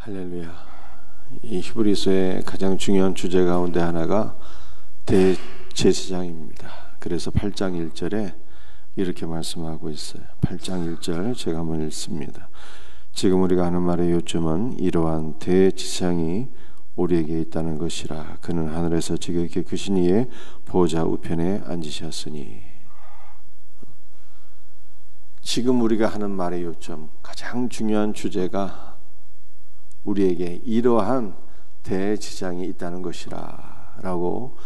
할렐루야. 이 히브리서의 가장 중요한 주제 가운데 하나가 대제사장입니다. 그래서 8장 1절에 이렇게 말씀하고 있어요. 8장 1절 제가 한번 읽습니다. 지금 우리가 하는 말의 요점은 이러한 대제사장이 우리에게 있다는 것이라. 그는 하늘에서 지극히 크신 이의 보좌 우편에 앉으셨으니. 지금 우리가 하는 말의 요점, 가장 중요한 주제가 우리에게 이러한 대제사장이 있다는 것이라 라고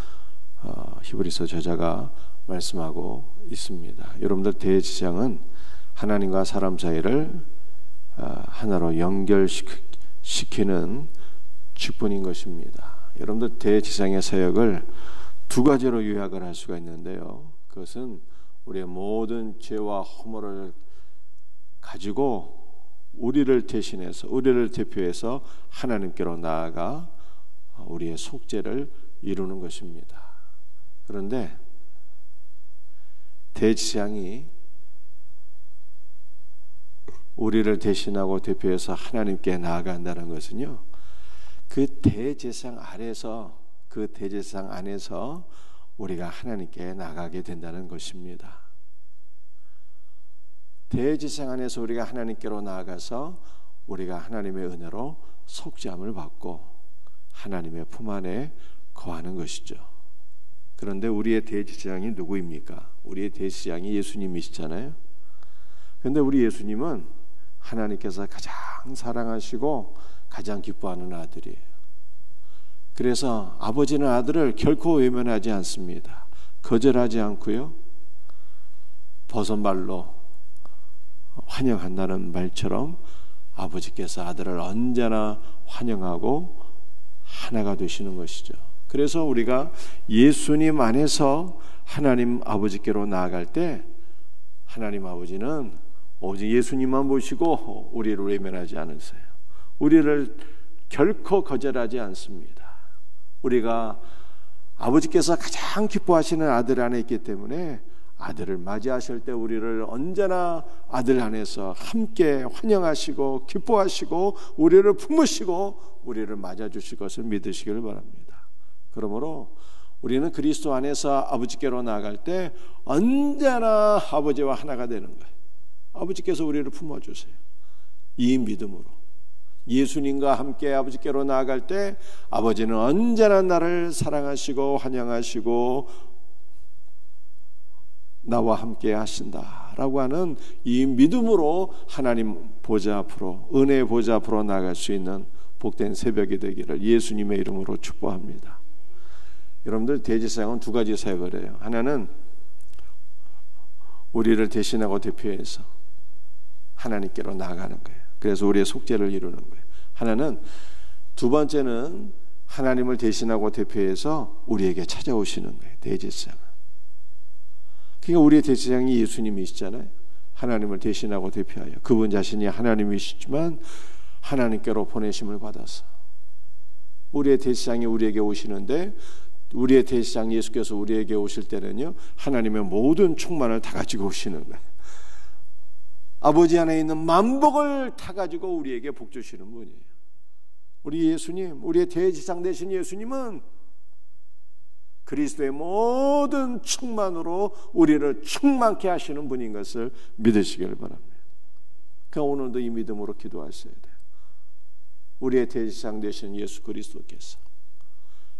히브리서 저자가 말씀하고 있습니다. 여러분들, 대제사장은 하나님과 사람 사이를 하나로 연결시키는 직분인 것입니다. 여러분들, 대제사장의 사역을 두 가지로 요약을 할 수가 있는데요. 그것은 우리의 모든 죄와 허물을 가지고 우리를 대신해서, 우리를 대표해서 하나님께로 나아가 우리의 속죄를 이루는 것입니다. 그런데 대제사장이 우리를 대신하고 대표해서 하나님께 나아간다는 것은요, 그 대제사장 안에서 우리가 하나님께 나가게 된다는 것입니다. 대제사장 안에서 우리가 하나님께로 나아가서 우리가 하나님의 은혜로 속죄함을 받고 하나님의 품 안에 거하는 것이죠. 그런데 우리의 대제사장이 누구입니까? 우리의 대제사장이 예수님이시잖아요. 그런데 우리 예수님은 하나님께서 가장 사랑하시고 가장 기뻐하는 아들이에요. 그래서 아버지는 아들을 결코 외면하지 않습니다. 거절하지 않고요, 버선발로 환영한다는 말처럼 아버지께서 아들을 언제나 환영하고 하나가 되시는 것이죠. 그래서 우리가 예수님 안에서 하나님 아버지께로 나아갈 때 하나님 아버지는 오직 예수님만 보시고 우리를 외면하지 않으세요. 우리를 결코 거절하지 않습니다. 우리가 아버지께서 가장 기뻐하시는 아들 안에 있기 때문에 아들을 맞이하실 때 우리를 언제나 아들 안에서 함께 환영하시고 기뻐하시고 우리를 품으시고 우리를 맞아주실 것을 믿으시길 바랍니다. 그러므로 우리는 그리스도 안에서 아버지께로 나아갈 때 언제나 아버지와 하나가 되는 거예요. 아버지께서 우리를 품어주세요. 이 믿음으로 예수님과 함께 아버지께로 나아갈 때 아버지는 언제나 나를 사랑하시고 환영하시고 나와 함께 하신다라고 하는 이 믿음으로 하나님 보좌 앞으로, 은혜의 보좌 앞으로 나갈 수 있는 복된 새벽이 되기를 예수님의 이름으로 축복합니다. 여러분들, 대제사장은 두 가지 사역을 해요. 하나는 우리를 대신하고 대표해서 하나님께로 나아가는 거예요. 그래서 우리의 속죄를 이루는 거예요. 하나는, 두 번째는 하나님을 대신하고 대표해서 우리에게 찾아오시는 거예요. 대제사장은. 그러니까 우리의 대제사장이 예수님이시잖아요. 하나님을 대신하고 대표하여 그분 자신이 하나님이시지만 하나님께로 보내심을 받아서 우리의 대제사장이 우리에게 오시는데, 우리의 대제사장 예수께서 우리에게 오실 때는요, 하나님의 모든 충만을 다 가지고 오시는 거예요. 아버지 안에 있는 만복을 다 가지고 우리에게 복 주시는 분이에요. 우리 예수님, 우리의 대제사장 되신 예수님은 그리스도의 모든 충만으로 우리를 충만케 하시는 분인 것을 믿으시길 바랍니다. 그러니까 오늘도 이 믿음으로 기도하셔야 돼요. 우리의 대제사장 되신 예수 그리스도께서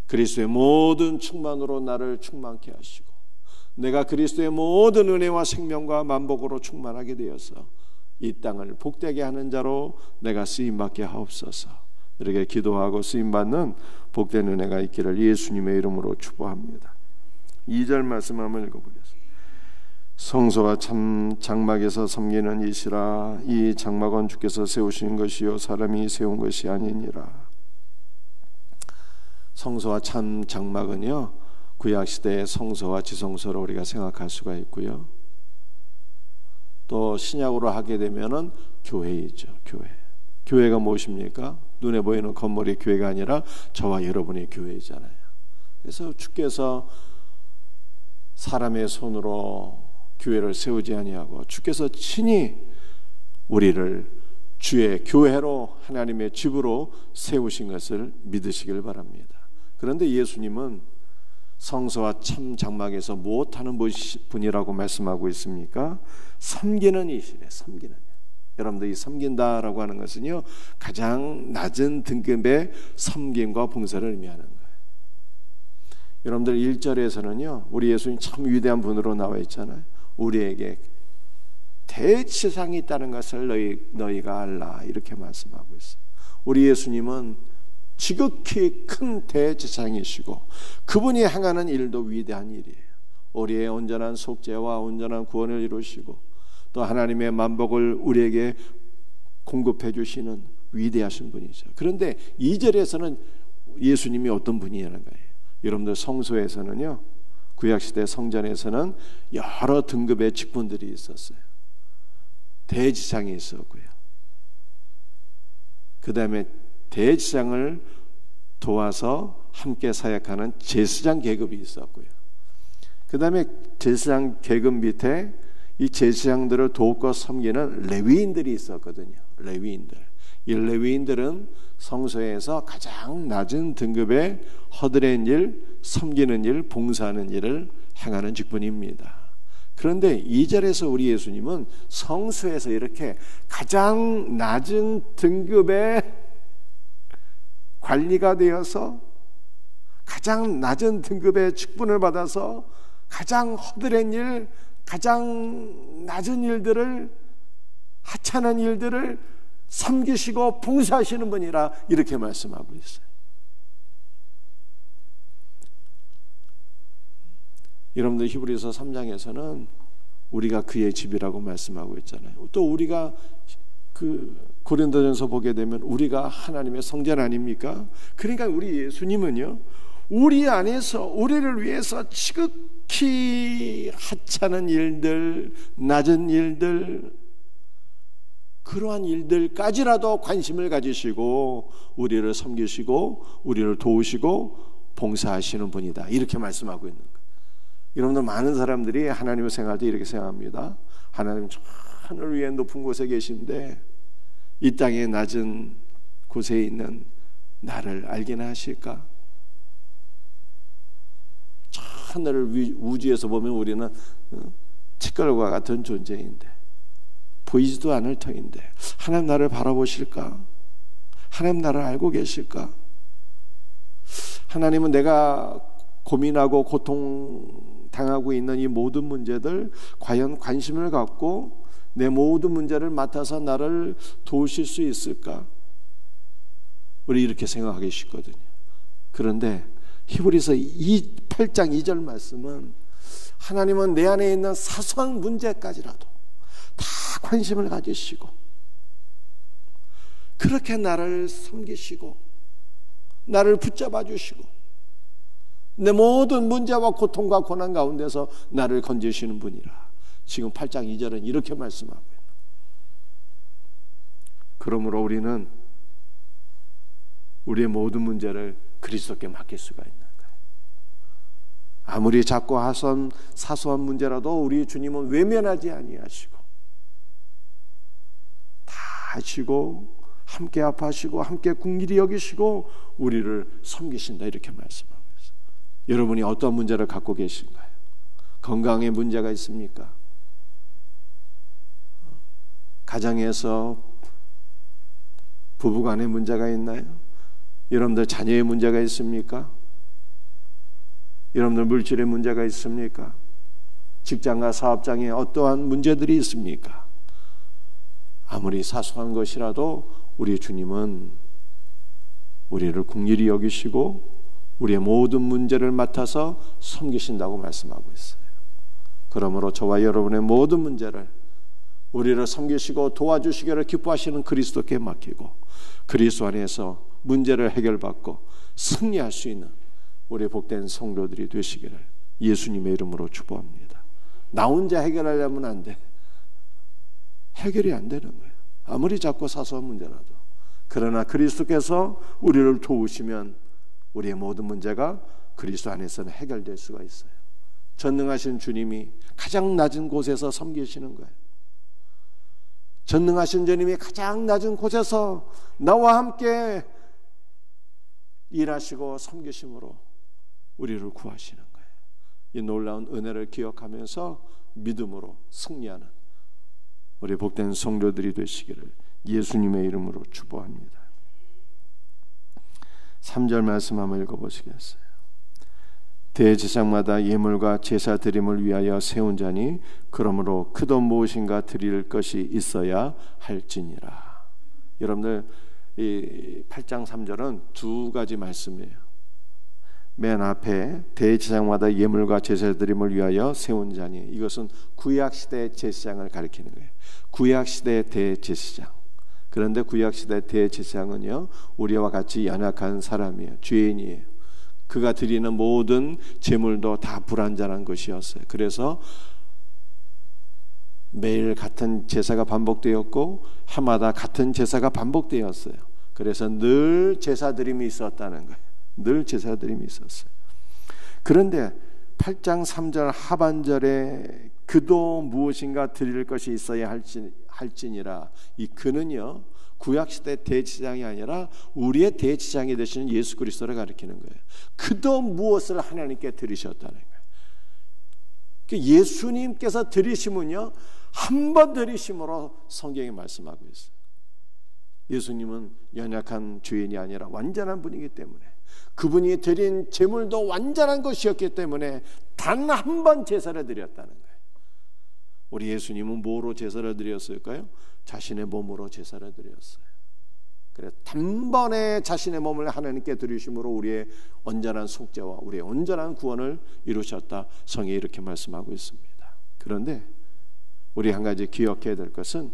그리스도의 모든 충만으로 나를 충만케 하시고 내가 그리스도의 모든 은혜와 생명과 만복으로 충만하게 되어서 이 땅을 복되게 하는 자로 내가 쓰임받게 하옵소서. 이렇게 기도하고 쓰임받는 복된 은혜가 있기를 예수님의 이름으로 축복합니다. 2절 말씀 한번 읽어보겠습니다. 성소와 참 장막에서 섬기는 이시라. 이 장막은 주께서 세우신 것이요 사람이 세운 것이 아니니라. 성소와 참 장막은요, 구약시대의 성소와 지성소를 우리가 생각할 수가 있고요, 또 신약으로 하게 되면은 교회이죠. 교회가 무엇입니까? 눈에 보이는 건물이 교회가 아니라 저와 여러분의 교회잖아요. 그래서 주께서 사람의 손으로 교회를 세우지 아니하고 주께서 친히 우리를 주의 교회로 하나님의 집으로 세우신 것을 믿으시길 바랍니다. 그런데 예수님은 성소와 참 장막에서 무엇하는 분이라고 말씀하고 있습니까? 섬기는 이시래. 섬기는. 여러분들 이 섬긴다라고 하는 것은요, 가장 낮은 등급의 섬김과 봉사를 의미하는 거예요. 여러분들 1절에서는요 우리 예수님 참 위대한 분으로 나와 있잖아요. 우리에게 대지상이 있다는 것을 너희가 알라, 이렇게 말씀하고 있어요. 우리 예수님은 지극히 큰 대지상이시고 그분이 행하는 일도 위대한 일이에요. 우리의 온전한 속죄와 온전한 구원을 이루시고 또 하나님의 만복을 우리에게 공급해 주시는 위대하신 분이죠. 그런데 2절에서는 예수님이 어떤 분이냐는 거예요. 여러분들 성소에서는요, 구약시대 성전에서는 여러 등급의 직분들이 있었어요. 대지상이 있었고요, 그 다음에 대지상을 도와서 함께 사역하는 제사장 계급이 있었고요, 그 다음에 제사장 계급 밑에 이 제사장들을 돕고 섬기는 레위인들이 있었거든요. 레위인들. 이 레위인들은 성소에서 가장 낮은 등급의 허드렛 일, 섬기는 일, 봉사하는 일을 행하는 직분입니다. 그런데 2절에서 우리 예수님은 성소에서 이렇게 가장 낮은 등급의 관리가 되어서 가장 낮은 등급의 직분을 받아서 가장 허드렛 일, 가장 낮은 일들을, 하찮은 일들을 섬기시고 봉사하시는 분이라 이렇게 말씀하고 있어요. 여러분들 히브리서 3장에서는 우리가 그의 집이라고 말씀하고 있잖아요. 또 우리가 그 고린도전서 보게 되면 우리가 하나님의 성전 아닙니까? 그러니까 우리 예수님은요, 우리 안에서 우리를 위해서 지극히 하찮은 일들, 낮은 일들, 그러한 일들까지라도 관심을 가지시고 우리를 섬기시고 우리를 도우시고 봉사하시는 분이다, 이렇게 말씀하고 있는 거예요. 여러분들 많은 사람들이 하나님을 생각할 때 이렇게 생각합니다. 하나님 저 하늘 위에 높은 곳에 계신데 이 땅의 낮은 곳에 있는 나를 알게나 하실까? 저 하늘을 우주에서 보면 우리는 티끌과 같은 존재인데 보이지도 않을 터인데 하나님 나를 바라보실까? 하나님 나를 알고 계실까? 하나님은 내가 고민하고 고통당하고 있는 이 모든 문제들 과연 관심을 갖고 내 모든 문제를 맡아서 나를 도우실 수 있을까? 우리 이렇게 생각하기 쉽거든요. 그런데 히브리서 8장 2절 말씀은 하나님은 내 안에 있는 사소한 문제까지라도 다 관심을 가지시고 그렇게 나를 섬기시고 나를 붙잡아 주시고 내 모든 문제와 고통과 고난 가운데서 나를 건지시는 분이라 지금 8장 2절은 이렇게 말씀하고 있는. 그러므로 우리는 우리의 모든 문제를 그리스도께 맡길 수가 있는 거예요. 아무리 작고 사소한 문제라도 우리 주님은 외면하지 아니하시고 다 하시고 함께 아파하시고 함께 긍휼히 여기시고 우리를 섬기신다, 이렇게 말씀하고 있어요. 여러분이 어떤 문제를 갖고 계신가요? 건강에 문제가 있습니까? 가정에서 부부간에 문제가 있나요? 여러분들 자녀의 문제가 있습니까? 여러분들 물질의 문제가 있습니까? 직장과 사업장에 어떠한 문제들이 있습니까? 아무리 사소한 것이라도 우리 주님은 우리를 긍휼히 여기시고 우리의 모든 문제를 맡아서 섬기신다고 말씀하고 있어요. 그러므로 저와 여러분의 모든 문제를 우리를 섬기시고 도와주시기를 기뻐하시는 그리스도께 맡기고 그리스도 안에서 문제를 해결받고 승리할 수 있는 우리 복된 성도들이 되시기를 예수님의 이름으로 축복합니다. 나 혼자 해결하려면 안 돼. 해결이 안 되는 거예요. 아무리 작고 사소한 문제라도. 그러나 그리스도께서 우리를 도우시면 우리의 모든 문제가 그리스도 안에서는 해결될 수가 있어요. 전능하신 주님이 가장 낮은 곳에서 섬기시는 거예요. 전능하신 주님이 가장 낮은 곳에서 나와 함께 일하시고 섬기심으로 우리를 구하시는 거예요. 이 놀라운 은혜를 기억하면서 믿음으로 승리하는 우리 복된 성도들이 되시기를 예수님의 이름으로 축복합니다. 3절 말씀 한번 읽어보시겠어요? 대제사장마다 예물과 제사 드림을 위하여 세운 자니 그러므로 그 돈 무엇인가 드릴 것이 있어야 할지니라. 여러분들 이 8장 3절은 두 가지 말씀이에요. 맨 앞에 대제사장마다 예물과 제사 드림을 위하여 세운 자니, 이것은 구약시대의 제사장을 가리키는 거예요. 구약시대의 대제사장. 그런데 구약시대 대제사장은요, 우리와 같이 연약한 사람이에요. 죄인이에요. 그가 드리는 모든 제물도 다 불완전한 것이었어요. 그래서 매일 같은 제사가 반복되었고 해마다 같은 제사가 반복되었어요. 그래서 늘 제사 드림이 있었다는 거예요. 늘 제사 드림이 있었어요. 그런데 8장 3절 하반절에 그도 무엇인가 드릴 것이 있어야 할지니라. 이 그는요, 구약시대 대제사장이 아니라 우리의 대제사장이 되시는 예수 그리스도를 가리키는 거예요. 그도 무엇을 하나님께 드리셨다는 거예요. 예수님께서 드리심은요, 한 번 드리심으로 성경이 말씀하고 있어요. 예수님은 연약한 죄인이 아니라 완전한 분이기 때문에, 그분이 드린 제물도 완전한 것이었기 때문에 단 한 번 제사를 드렸다는 거예요. 우리 예수님은 뭐로 제사를 드렸을까요? 자신의 몸으로 제사를 드렸어요. 그래서 단번에 자신의 몸을 하나님께 드리심으로 우리의 온전한 속죄와 우리의 온전한 구원을 이루셨다. 성경이 이렇게 말씀하고 있습니다. 그런데 우리 한 가지 기억해야 될 것은,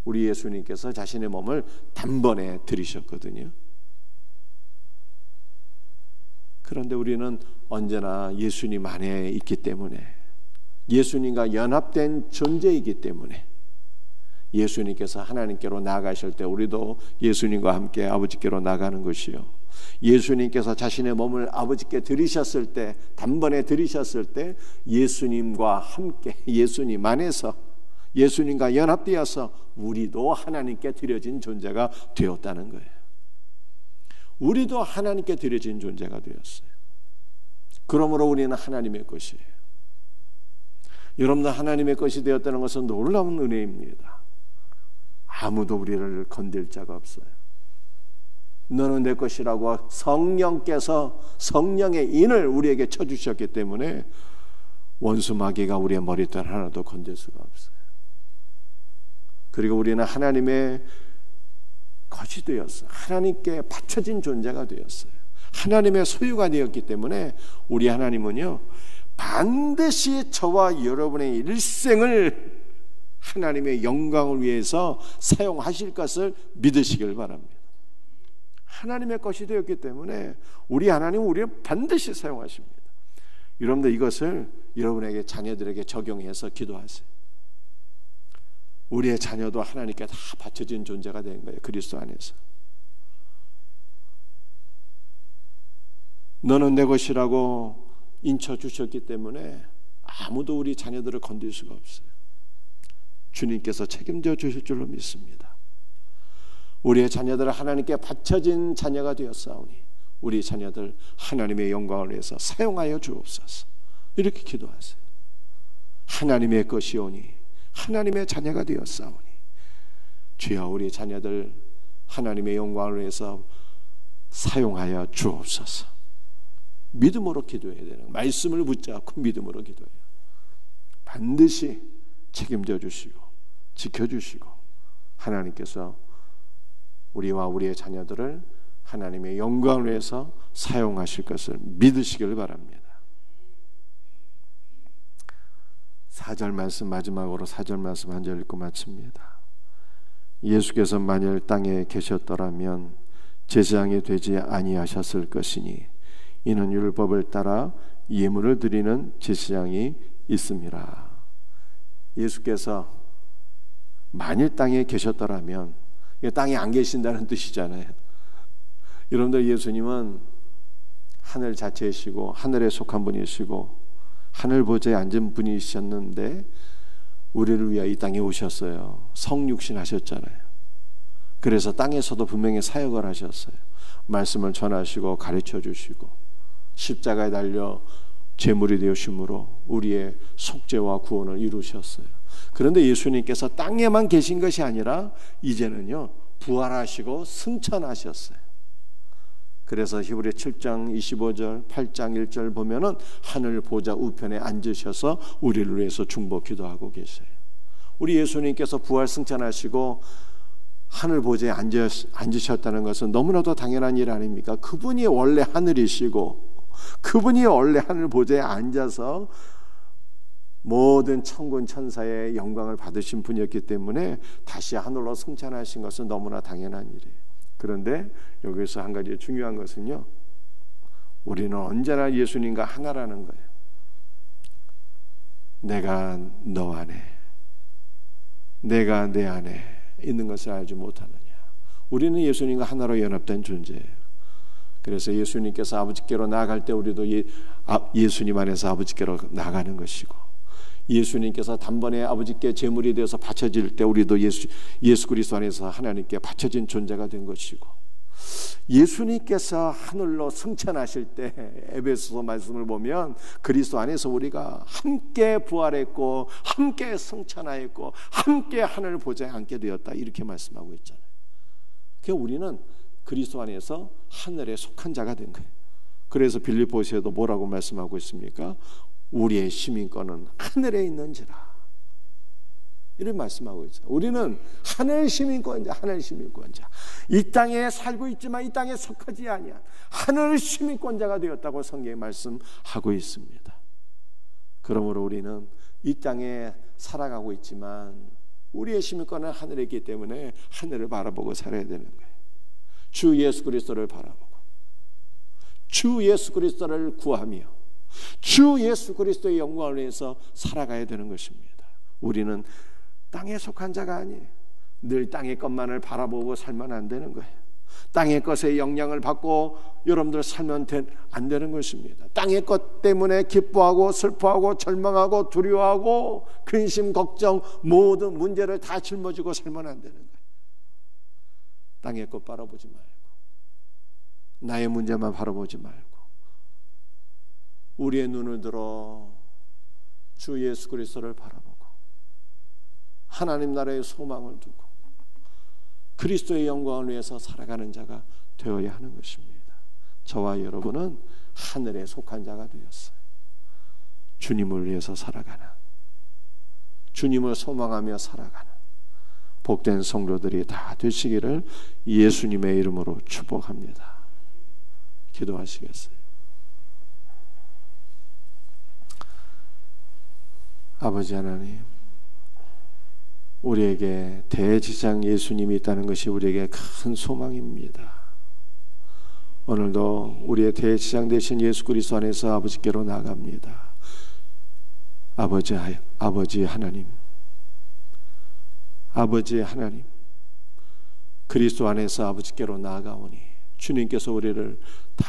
우리 예수님께서 자신의 몸을 단번에 드리셨거든요. 그런데 우리는 언제나 예수님 안에 있기 때문에, 예수님과 연합된 존재이기 때문에, 예수님께서 하나님께로 나아가실 때 우리도 예수님과 함께 아버지께로 나가는 것이요, 예수님께서 자신의 몸을 아버지께 드리셨을 때, 단번에 드리셨을 때 예수님과 함께, 예수님 안에서, 예수님과 연합되어서 우리도 하나님께 드려진 존재가 되었다는 거예요. 우리도 하나님께 드려진 존재가 되었어요. 그러므로 우리는 하나님의 것이에요. 여러분들 하나님의 것이 되었다는 것은 놀라운 은혜입니다. 아무도 우리를 건들 자가 없어요. 너는 내 것이라고 성령께서 성령의 인을 우리에게 쳐주셨기 때문에 원수 마귀가 우리의 머리털 하나도 건들 수가 없어요. 그리고 우리는 하나님의 것이 되었어요. 하나님께 바쳐진 존재가 되었어요. 하나님의 소유가 되었기 때문에 우리 하나님은요, 반드시 저와 여러분의 일생을 하나님의 영광을 위해서 사용하실 것을 믿으시길 바랍니다. 하나님의 것이 되었기 때문에 우리 하나님은 우리를 반드시 사용하십니다. 여러분들 이것을 여러분에게, 자녀들에게 적용해서 기도하세요. 우리의 자녀도 하나님께 다 바쳐진 존재가 된 거예요. 그리스도 안에서. 너는 내 것이라고 인쳐주셨기 때문에 아무도 우리 자녀들을 건들 수가 없어요. 주님께서 책임져 주실 줄로 믿습니다. 우리의 자녀들을 하나님께 바쳐진 자녀가 되었사오니 우리 자녀들 하나님의 영광을 위해서 사용하여 주옵소서. 이렇게 기도하세요. 하나님의 것이오니 하나님의 자녀가 되었사오니 주여 우리 자녀들 하나님의 영광을 위해서 사용하여 주옵소서. 믿음으로 기도해야 되는 거예요. 말씀을 붙잡고 믿음으로 기도해요. 반드시 책임져 주시고 지켜주시고 하나님께서 우리와 우리의 자녀들을 하나님의 영광을 위해서 사용하실 것을 믿으시길 바랍니다. 4절 말씀, 마지막으로 4절 말씀 한 절 읽고 마칩니다. 예수께서 만일 땅에 계셨더라면 제사장이 되지 아니하셨을 것이니 이는 율법을 따라 예물을 드리는 제사장이 있음이라. 예수께서 만일 땅에 계셨더라면, 땅에 안 계신다는 뜻이잖아요. 여러분들 예수님은 하늘 자체이시고 하늘에 속한 분이시고 하늘 보좌에 앉은 분이셨는데 우리를 위하여 이 땅에 오셨어요. 성육신 하셨잖아요. 그래서 땅에서도 분명히 사역을 하셨어요. 말씀을 전하시고 가르쳐 주시고 십자가에 달려 제물이 되으심으로 우리의 속죄와 구원을 이루셨어요. 그런데 예수님께서 땅에만 계신 것이 아니라 이제는요 부활하시고 승천하셨어요. 그래서 히브리 7장 25절 8장 1절 보면은 하늘 보좌 우편에 앉으셔서 우리를 위해서 중보 기도하고 계세요. 우리 예수님께서 부활 승천하시고 하늘 보좌에 앉으셨다는 것은 너무나도 당연한 일 아닙니까? 그분이 원래 하늘이시고 그분이 원래 하늘 보좌에 앉아서 모든 천군 천사의 영광을 받으신 분이었기 때문에 다시 하늘로 승천하신 것은 너무나 당연한 일이에요. 그런데 여기서 한 가지 중요한 것은요, 우리는 언제나 예수님과 하나라는 거예요. 내가 너 안에, 내가 내 안에 있는 것을 알지 못하느냐. 우리는 예수님과 하나로 연합된 존재예요. 그래서 예수님께서 아버지께로 나아갈 때 우리도 예수님 안에서 아버지께로 나가는 것이고, 예수님께서 단번에 아버지께 제물이 되어서 바쳐질 때 우리도 예수 그리스도 안에서 하나님께 바쳐진 존재가 된 것이고, 예수님께서 하늘로 승천하실 때 에베소서 말씀을 보면 그리스도 안에서 우리가 함께 부활했고 함께 승천하였고 함께 하늘 보좌에 앉게 되었다, 이렇게 말씀하고 있잖아요. 그러니까 우리는 그리스도 안에서 하늘에 속한 자가 된 거예요. 그래서 빌립보서에도 뭐라고 말씀하고 있습니까? 우리의 시민권은 하늘에 있는지라, 이런 말씀하고 있죠. 우리는 하늘 시민권자, 하늘 시민권자. 이 땅에 살고 있지만 이 땅에 속하지 아니한 하늘 시민권자가 되었다고 성경에 말씀하고 있습니다. 그러므로 우리는 이 땅에 살아가고 있지만 우리의 시민권은 하늘에 있기 때문에 하늘을 바라보고 살아야 되는 거예요. 주 예수 그리스도를 바라보고 주 예수 그리스도를 구하며 주 예수 그리스도의 영광을 위해서 살아가야 되는 것입니다. 우리는 땅에 속한 자가 아니에요. 늘 땅의 것만을 바라보고 살면 안 되는 거예요. 땅의 것에 영향을 받고 여러분들 살면 안 되는 것입니다. 땅의 것 때문에 기뻐하고 슬퍼하고 절망하고 두려워하고 근심 걱정 모든 문제를 다 짊어지고 살면 안 되는 거예요. 땅의 것 바라보지 말고 나의 문제만 바라보지 말고 우리의 눈을 들어 주 예수 그리스도를 바라보고 하나님 나라의 소망을 두고 그리스도의 영광을 위해서 살아가는 자가 되어야 하는 것입니다. 저와 여러분은 하늘에 속한 자가 되었어요. 주님을 위해서 살아가는, 주님을 소망하며 살아가는 복된 성도들이 다 되시기를 예수님의 이름으로 축복합니다. 기도하시겠어요? 아버지 하나님, 우리에게 대제사장 예수님이 있다는 것이 우리에게 큰 소망입니다. 오늘도 우리의 대제사장 되신 예수 그리스도 안에서 아버지께로 나갑니다. 아버지 하나님, 아버지 하나님, 그리스도 안에서 아버지께로 나아가오니 주님께서 우리를 다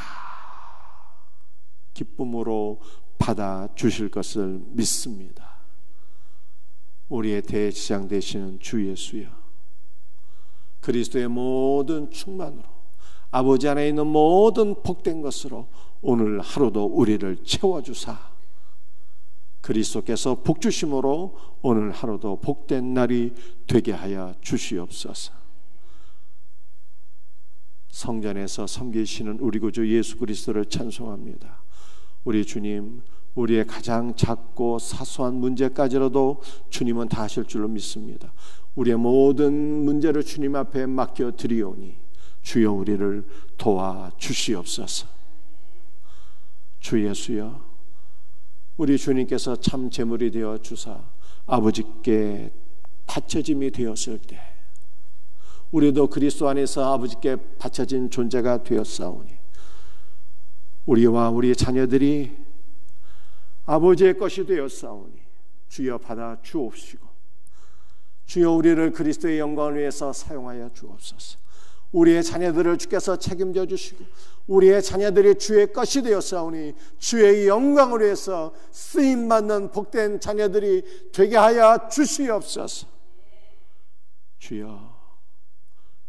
기쁨으로 받아 주실 것을 믿습니다. 우리의 대제사장 되시는 주 예수여, 그리스도의 모든 충만으로 아버지 안에 있는 모든 복된 것으로 오늘 하루도 우리를 채워주사 그리스도께서 복주심으로 오늘 하루도 복된 날이 되게 하여 주시옵소서. 성전에서 섬기시는 우리 구주 예수 그리스도를 찬송합니다. 우리 주님, 우리의 가장 작고 사소한 문제까지라도 주님은 다 하실 줄로 믿습니다. 우리의 모든 문제를 주님 앞에 맡겨 드리오니 주여 우리를 도와 주시옵소서. 주 예수여, 우리 주님께서 참 제물이 되어 주사 아버지께 바쳐짐이 되었을 때 우리도 그리스도 안에서 아버지께 바쳐진 존재가 되었사오니 우리와 우리의 자녀들이 아버지의 것이 되었사오니 주여 받아 주옵시고 주여 우리를 그리스도의 영광을 위해서 사용하여 주옵소서. 우리의 자녀들을 주께서 책임져 주시고 우리의 자녀들이 주의 것이 되었사오니 주의 영광을 위해서 쓰임받는 복된 자녀들이 되게 하여 주시옵소서. 주여,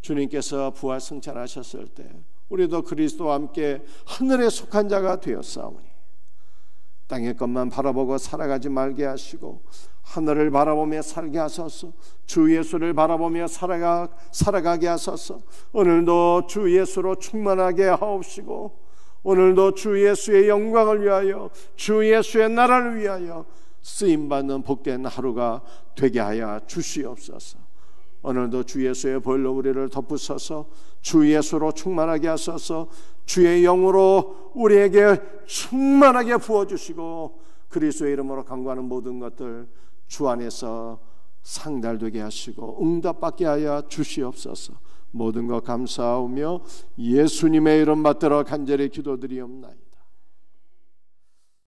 주님께서 부활 승천하셨을 때 우리도 그리스도와 함께 하늘에 속한 자가 되었사오니 땅의 것만 바라보고 살아가지 말게 하시고 하늘을 바라보며 살게 하소서. 주 예수를 바라보며 살아가게 하소서. 오늘도 주 예수로 충만하게 하옵시고 오늘도 주 예수의 영광을 위하여 주 예수의 나라를 위하여 쓰임받는 복된 하루가 되게 하여 주시옵소서. 오늘도 주 예수의 보혈로 우리를 덮으소서. 주 예수로 충만하게 하소서. 주의 영으로 우리에게 충만하게 부어주시고 그리스도의 이름으로 간구하는 모든 것들 주 안에서 상달되게 하시고 응답받게 하여 주시옵소서. 모든 것 감사하며 예수님의 이름 받들어 간절히 기도드리옵나이다.